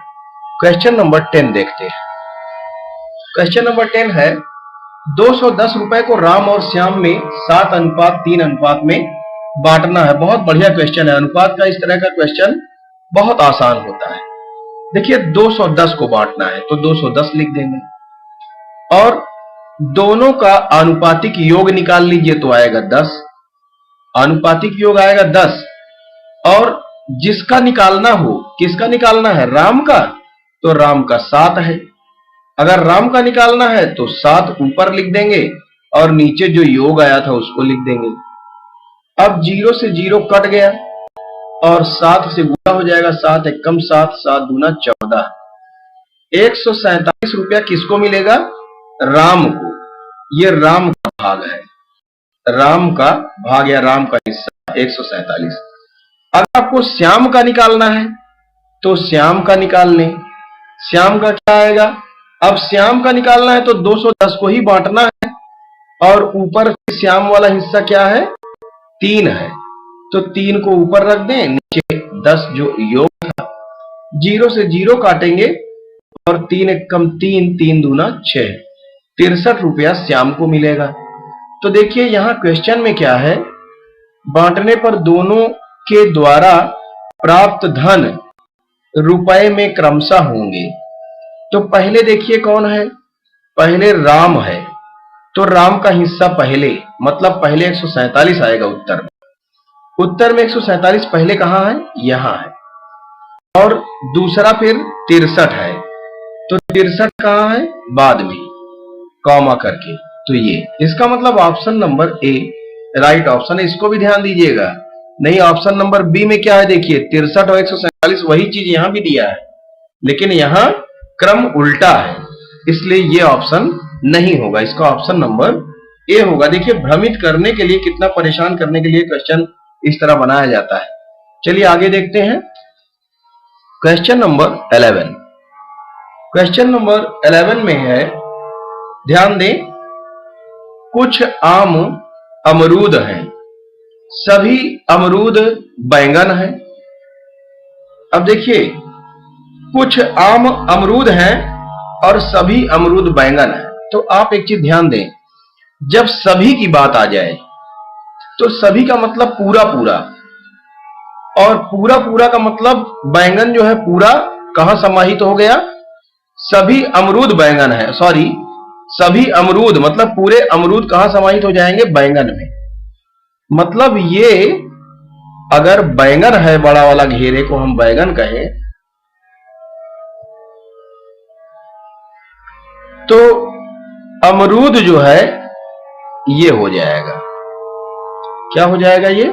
क्वेश्चन नंबर 10 देखते हैं। क्वेश्चन नंबर 10 है, 210 रुपए को राम और श्याम में 7:3 अनुपात में बांटना है। बहुत बढ़िया क्वेश्चन है, अनुपात का इस तरह का क्वेश्चन बहुत आसान होता है। देखिए 210 को बांटना है तो 210 लिख देंगे, और दोनों का आनुपातिक योग निकाल लीजिए तो आएगा 10, आनुपातिक योग आएगा 10। और जिसका निकालना हो, किसका निकालना है? राम का, तो राम का 7 है। अगर राम का निकालना है तो 7 ऊपर लिख देंगे और नीचे जो योग आया था उसको लिख देंगे। अब 0 से 0 कट गया और 7 से गुणा हो जाएगा, 7 एकम 7, 7 दूना 14। 147 रुपया किसको मिलेगा? राम को। ये राम का भाग है, राम का भाग या राम का हिस्सा 147। अगर आपको श्याम का निकालना है तो श्याम का निकाल लें। श्याम का क्या आएगा? अब श्याम का निकालना है तो 210 को ही बांटना है, और ऊपर श्याम वाला हिस्सा क्या है? 3 है, तो 3 को ऊपर रख दें, नीचे 10 जो योग था। 0 से 0 काटेंगे और 3 एकम 3, 3 दूना 6, 63 रुपया श्याम को मिलेगा। तो देखिए यहां क्वेश्चन में क्या है, बांटने पर दोनों के द्वारा प्राप्त धन रुपए में क्रमशः होंगे। तो पहले देखिए कौन है? पहले राम है, तो राम का हिस्सा पहले, मतलब पहले 147 आएगा उत्तर में। उत्तर में 147 पहले कहां है? यहां है। और दूसरा फिर 63 है, तो 63 कहां है? बाद में, कॉमा करके। तो ये इसका मतलब option number A right option है, इसको भी ध्यान दीजिएगा। नहीं, ऑप्शन नंबर बी में क्या है? देखिए 63 और 147 वही चीज यहां भी दिया है, लेकिन यहां क्रम उल्टा है, इसलिए ये ऑप्शन नहीं होगा। इसका ऑप्शन नंबर ए होगा। देखिए भ्रमित करने के लिए, कितना परेशान करने के लिए क्वेश्चन इस तरह बनाया जाता है। चलिए आगे देखते हैं। Question number 11। क्वेश्चन नंबर 11 में है, ध्यान दें, कुछ आम अमरूद हैं, सभी अमरूद बैंगन हैं। अब देखिए कुछ आम अमरूद हैं और सभी अमरूद बैंगन हैं। तो आप एक चीज ध्यान दें, जब सभी की बात आ जाए तो सभी का मतलब पूरा पूरा, और पूरा पूरा का मतलब बैंगन जो है पूरा कहां समाहित हो गया, सभी अमरूद बैंगन है, सॉरी सभी अमरूद मतलब पूरे अमरूद कहां समाहित हो जाएंगे, बैंगन में। मतलब ये अगर बैंगन है, बड़ा वाला घेरे को हम बैंगन कहें, तो अमरूद जो है ये हो जाएगा, क्या हो जाएगा, ये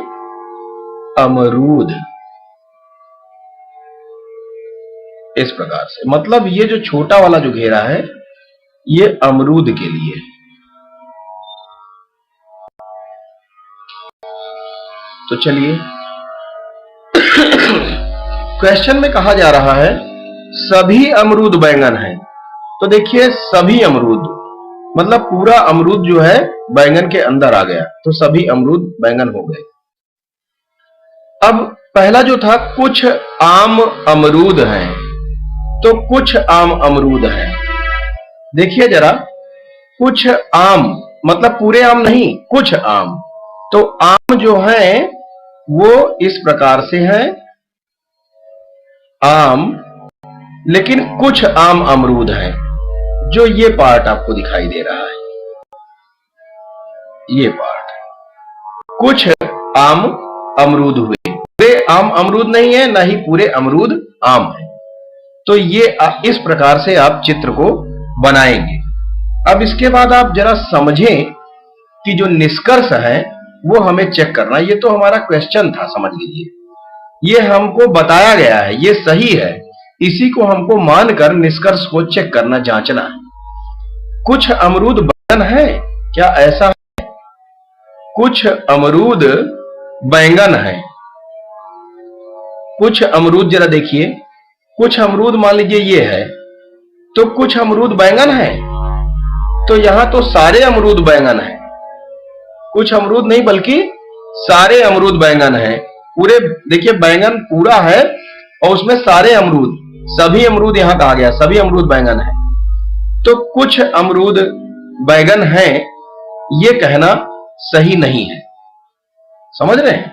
अमरूद। इस प्रकार से मतलब ये जो छोटा वाला जो घेरा है ये अमरूद के लिए। तो चलिए क्वेश्चन में कहा जा रहा है सभी अमरूद बैंगन हैं। तो देखिए सभी अमरूद मतलब पूरा अमरूद जो है बैंगन के अंदर आ गया, तो सभी अमरूद बैंगन हो गए। अब पहला जो था कुछ आम अमरूद हैं, तो कुछ आम अमरूद हैं। देखिए जरा, कुछ आम मतलब पूरे आम नहीं, कुछ आम। तो आम जो है वो इस प्रकार से है आम, लेकिन कुछ आम अमरूद हैं, जो ये पार्ट आपको दिखाई दे रहा है, ये पार्ट, कुछ आम अमरूद हुए, पूरे आम अमरूद नहीं है, ना ही पूरे अमरूद आम है। तो ये इस प्रकार से आप चित्र को बनाएंगे। अब इसके बाद आप जरा समझें कि जो निष्कर्ष है वो हमें चेक करना। ये तो हमारा क्वेश्चन था, समझ लीजिए, ये हमको बताया गया है, ये सही है, इसी को हमको मानकर निष्कर्ष को चेक करना, जांचना है। कुछ अमरूद बैंगन है, क्या ऐसा है? कुछ अमरूद बैंगन है, कुछ अमरूद जरा देखिए, कुछ अमरूद मान लीजिए ये है, तो कुछ अमरूद बैंगन है, तो यहां तो सारे अमरूद बैंगन है, कुछ अमरूद नहीं बल्कि सारे अमरूद बैंगन है। पूरे देखिए बैंगन पूरा है और उसमें सारे अमरूद, सभी अमरूद यहां कहा गया, सभी अमरूद बैंगन है। तो कुछ अमरूद बैंगन है, ये कहना सही नहीं है, समझ रहे हैं?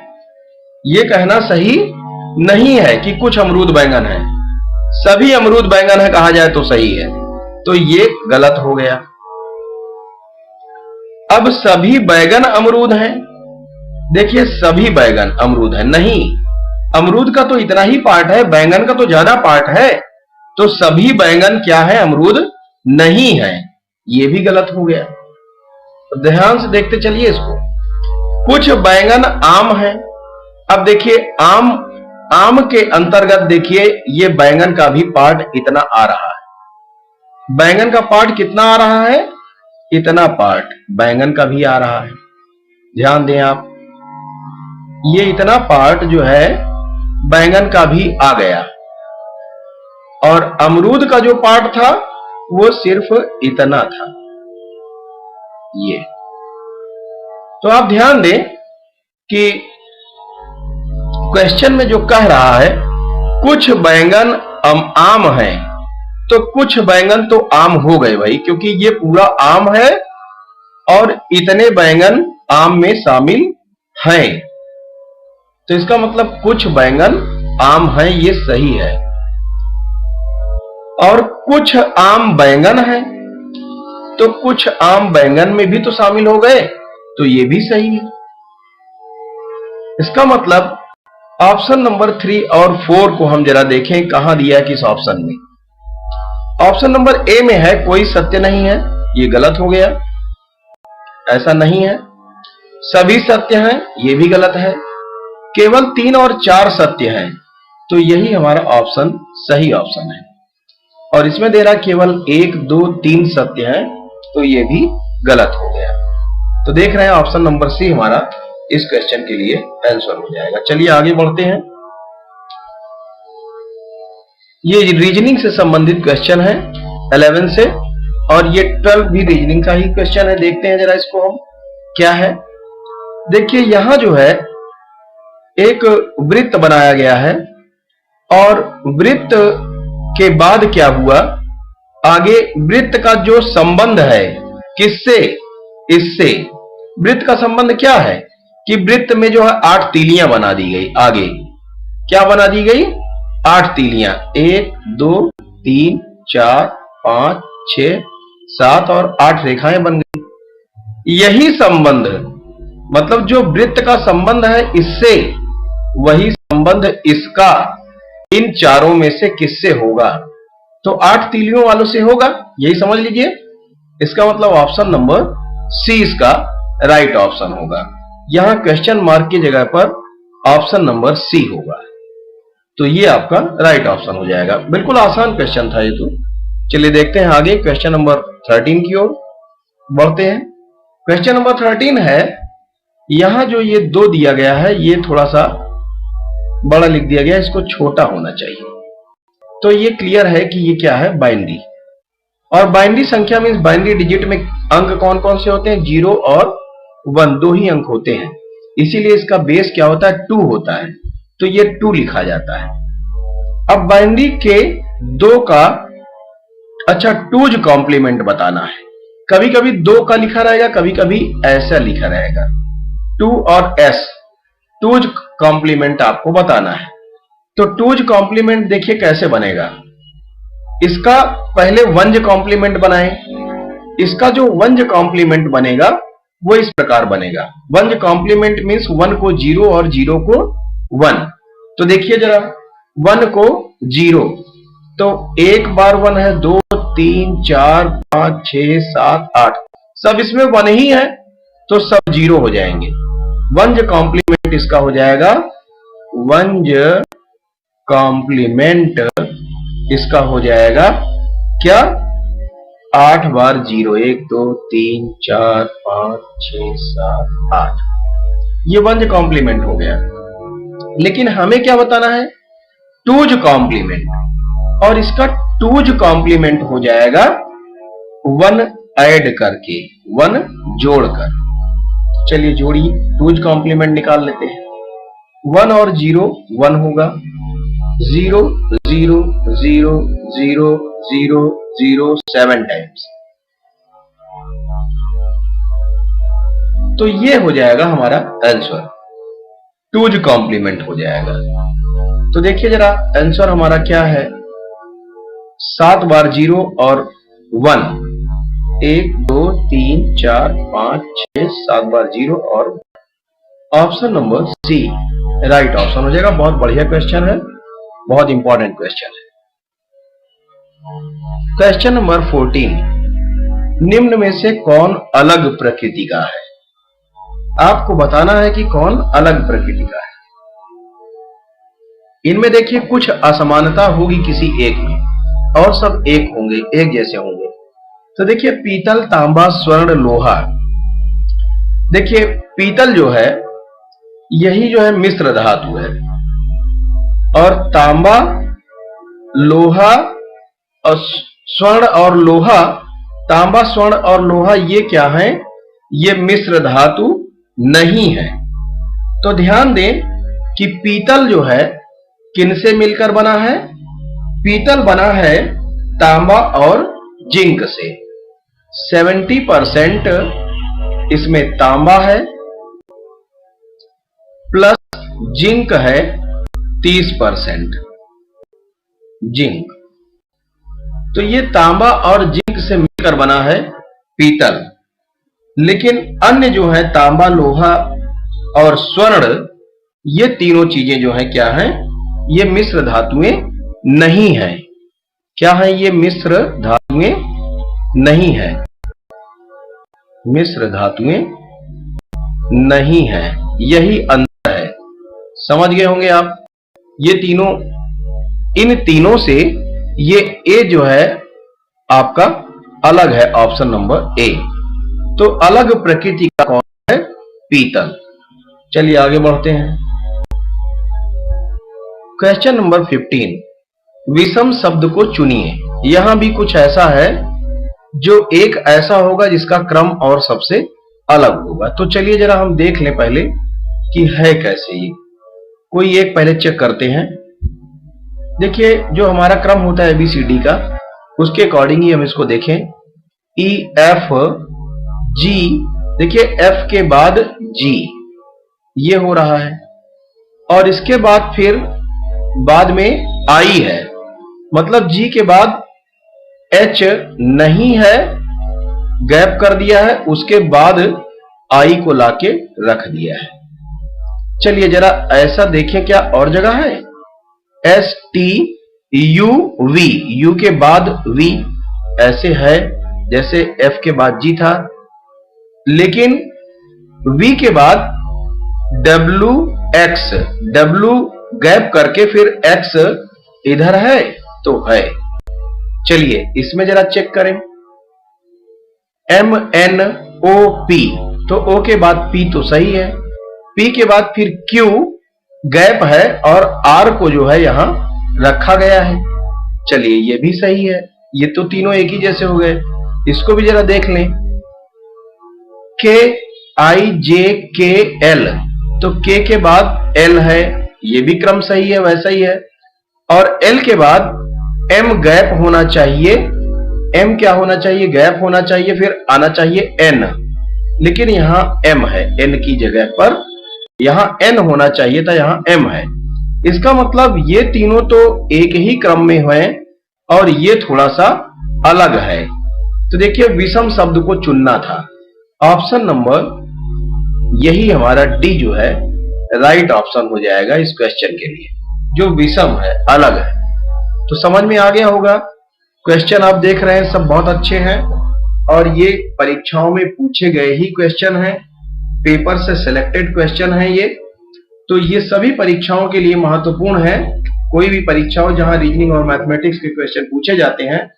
ये कहना सही नहीं है कि कुछ अमरूद बैंगन है, सभी अमरूद बैंगन है कहा जाए तो सही है, तो ये गलत हो गया। अब सभी बैंगन अमरूद हैं, देखिए सभी बैंगन अमरूद है, नहीं, अमरूद का तो इतना ही पार्ट है, बैंगन का तो ज्यादा पार्ट है, तो सभी बैंगन क्या है, अमरूद नहीं है, ये भी गलत हो गया। तो ध्यान से देखते चलिए इसको। कुछ बैंगन आम है, अब देखिए आम के अंतर्गत देखिए ये बैंगन का भी पार्ट इतना आ रहा है, बैंगन का पार्ट कितना आ रहा है, इतना पार्ट बैंगन का भी आ रहा है। ध्यान दें आप, ये इतना पार्ट जो है बैंगन का भी आ गया, और अमरूद का जो पार्ट था वो सिर्फ इतना था, ये। तो आप ध्यान दें कि क्वेश्चन में जो कह रहा है कुछ बैंगन आम है, तो कुछ बैंगन तो आम हो गए भाई, क्योंकि ये पूरा आम है और इतने बैंगन आम में शामिल हैं, तो इसका मतलब कुछ बैंगन आम है, ये सही है। और कुछ आम बैंगन है, तो कुछ आम बैंगन में भी तो शामिल हो गए, तो ये भी सही है। इसका मतलब ऑप्शन नंबर 3 और 4 को हम जरा देखें कहां दिया है, किस ऑप्शन में। ऑप्शन नंबर ए में है कोई सत्य नहीं है, ये गलत हो गया, ऐसा नहीं है। सभी सत्य हैं, ये भी गलत है। केवल 3 और 4 सत्य हैं, तो यही हमारा ऑप्शन सही ऑप्शन है। और इसमें दे रहा केवल 1, 2, 3 सत्य हैं, तो ये भी गलत हो गया। तो देख रहे हैं ऑप्शन नंबर सी हमारा इस क्वेश्चन के लिए आंसर हो जाएगा। चलिए आगे बढ़ते हैं। ये रीजनिंग से संबंधित क्वेश्चन है 11 से, और ये 12 भी रीजनिंग का ही क्वेश्चन है। देखते हैं जरा इसको हम क्या है। देखिए यहां जो है एक वृत्त बनाया गया है, और वृत्त के बाद क्या हुआ, आगे वृत्त का जो संबंध है किससे, इससे। वृत्त का संबंध क्या है कि वृत्त में जो है 8 तीलियां बना दी गई। आगे क्या बना दी गई, 8 तीलियां, 1 2 3 4 5 6 7 और 8 रेखाएं बन गई। यही संबंध, मतलब जो वृत्त का संबंध है इससे, वही संबंध इसका इन चारों में से किससे होगा, तो 8 तीलियों वालों से होगा, यही समझ लीजिए। इसका मतलब ऑप्शन नंबर सी इसका राइट ऑप्शन होगा। यहां क्वेश्चन मार्क की जगह पर ऑप्शन नंबर सी होगा, तो ये आपका राइट ऑप्शन हो जाएगा। बिल्कुल आसान क्वेश्चन था ये तो। चलिए देखते हैं आगे क्वेश्चन नंबर 13 की ओर बढ़ते हैं। क्वेश्चन नंबर 13 है, यहां जो ये 2 दिया गया है ये थोड़ा सा बड़ा लिख दिया गया, इसको छोटा होना चाहिए। तो ये क्लियर है कि ये क्या है, बाइनरी। और बाइनरी संख्या मींस बाइनरी डिजिट में अंक कौन कौन से होते हैं, 0 और 1, 2 ही अंक होते हैं। इसीलिए इसका बेस क्या होता है, 2 होता है, तो ये 2 लिखा जाता है। अब बाइनरी के 2 का अच्छा 2's कॉम्प्लीमेंट बताना है। कभी कभी 2 का लिखा रहेगा, कभी कभी ऐसा लिखा रहेगा 2 और s, 2's कॉम्प्लीमेंट आपको बताना है। तो 2's कॉम्प्लीमेंट देखिए कैसे बनेगा। इसका पहले 1's कॉम्प्लीमेंट बनाएं। इसका जो 1's कॉम्प्लीमेंट बनेगा वो इस प्रकार बनेगा। 1's कॉम्प्लीमेंट मींस 1 को 0 और 0 को 1। तो देखिए जरा 1 को 0, तो 1 बार 1 है, 2 3 4 5 6 7 8, सब इसमें 1 ही है, तो सब 0 हो जाएंगे। 1's कॉम्प्लीमेंट इसका हो जाएगा, 1's कॉम्प्लीमेंट इसका हो जाएगा क्या, 8 बार 0, 1 2 3 4 5 6 7 8, ये 1's कॉम्प्लीमेंट हो गया। लेकिन हमें क्या बताना है, 2's कॉम्प्लीमेंट, और इसका 2's कॉम्प्लीमेंट हो जाएगा 1 ऐड करके, 1 जोड़कर। चलिए जोड़िए, 2's कॉम्प्लीमेंट निकाल लेते हैं। 1 और 0 1 होगा, 0 0 0 0 0 0 7 टाइम्स, तो ये हो जाएगा हमारा आंसर, 2's कॉम्प्लीमेंट हो जाएगा। तो देखिए जरा आंसर हमारा क्या है, 7 बार 0 और 1, 1 2 3 4 5 6 7 बार 0 और option number C right option हो जाएगा। बहुत बढ़िया क्वेश्चन है, बहुत इंपॉर्टेंट क्वेश्चन है। क्वेश्चन नंबर 14, निम्न में से कौन अलग प्रकृति का है। आपको बताना है कि कौन अलग प्रकृति का है। इनमें देखिए कुछ असमानता होगी किसी एक में, और सब एक होंगे, एक जैसे होंगे। तो देखिए पीतल, तांबा, स्वर्ण, लोहा। देखिए पीतल जो है यही जो है मिश्र धातु है, और तांबा, लोहा और स्वर्ण और लोहा, तांबा, स्वर्ण और लोहा ये क्या है, ये मिश्र धातु नहीं है। तो ध्यान दें कि पीतल जो है किनसे मिलकर बना है, पीतल बना है तांबा और जिंक से। 70% इसमें तांबा है प्लस जिंक है 30% जिंक। तो ये तांबा और जिंक से मिलकर बना है पीतल। लेकिन अन्य जो है तांबा, लोहा और स्वर्ण, ये तीनों चीजें जो है क्या है, ये मिश्र धातुएं नहीं है। क्या है, ये मिश्र धातुएं नहीं है, मिश्र धातुएं नहीं है, यही अंतर है। समझ गए होंगे आप। ये तीनों, इन तीनों से ये ए जो है आपका अलग है, ऑप्शन नंबर ए। तो अलग प्रकृति का कौन है? पीतल। चलिए आगे बढ़ते हैं। क्वेश्चन नंबर 15, विषम शब्द को चुनिए। यहां भी कुछ ऐसा है जो एक ऐसा होगा जिसका क्रम और सबसे अलग होगा। तो चलिए जरा हम देख लें पहले कि है कैसे ये। कोई एक पहले चेक करते हैं। देखिए जो हमारा क्रम होता है ABCD का, उसके अकॉर्डिंग ही हम इसको देखें। E F G, देखिए F के बाद G ये हो रहा है, और इसके बाद फिर बाद में I है, मतलब G के बाद H नहीं है, गैप कर दिया है, उसके बाद I को लाके रख दिया है। चलिए जरा ऐसा देखें क्या और जगह है? S T U V, U के बाद V ऐसे है जैसे F के बाद G था, लेकिन V के बाद W X, W गैप करके फिर X इधर है तो है। चलिए इसमें जरा चेक करें। M N O P, तो O के बाद P तो सही है, P के बाद फिर Q गैप है और R को जो है यहां रखा गया है। चलिए ये भी सही है, ये तो तीनों एक ही जैसे हो गए। इसको भी जरा देख लें। K I J K L, तो K के बाद L है, ये भी क्रम सही है, वैसा ही है। और L के बाद M गैप होना चाहिए, M क्या होना चाहिए? गैप होना चाहिए, फिर आना चाहिए N, लेकिन यहां M है, N की जगह पर यहां N होना चाहिए था, यहां M है। इसका मतलब ये तीनों तो एक ही क्रम में हैं और ये थोड़ा सा अलग है। तो देखिए विषम शब्द को चुनना था। ऑप्शन नंबर यही हमारा डी जो है राइट ऑप्शन हो जाएगा इस क्वेश्चन के लिए, जो विषम है, अलग है। तो समझ में आ गया होगा। क्वेश्चन आप देख रहे हैं सब बहुत अच्छे हैं और ये परीक्षाओं में पूछे गए ही क्वेश्चन हैं, पेपर से सिलेक्टेड क्वेश्चन है ये। तो ये सभी परीक्षाओं के लिए महत्वपूर्ण है। कोई भी परीक्षा हो जहां रीजनिंग और मैथमेटिक्स के क्वेश्चन पूछे जाते हैं,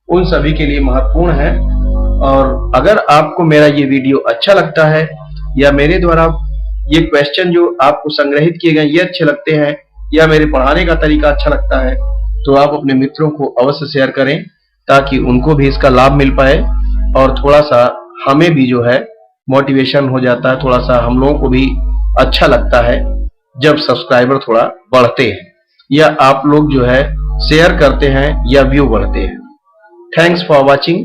उन सभी के लिए महत्वपूर्ण है। और अगर आपको मेरा ये वीडियो अच्छा लगता है या मेरे द्वारा ये क्वेश्चन जो आपको संग्रहित किए गए ये अच्छे लगते हैं, या मेरे पढ़ाने का तरीका अच्छा लगता है, तो आप अपने मित्रों को अवश्य शेयर करें ताकि उनको भी इसका लाभ मिल पाए और थोड़ा सा हमें भी जो है मोटिवेशन हो जाता है, थोड़ा सा हम लोगों को भी अच्छा लगता है जब सब्सक्राइबर थोड़ा बढ़ते हैं या आप लोग जो है शेयर करते हैं या व्यू बढ़ते हैं। Thanks for watching.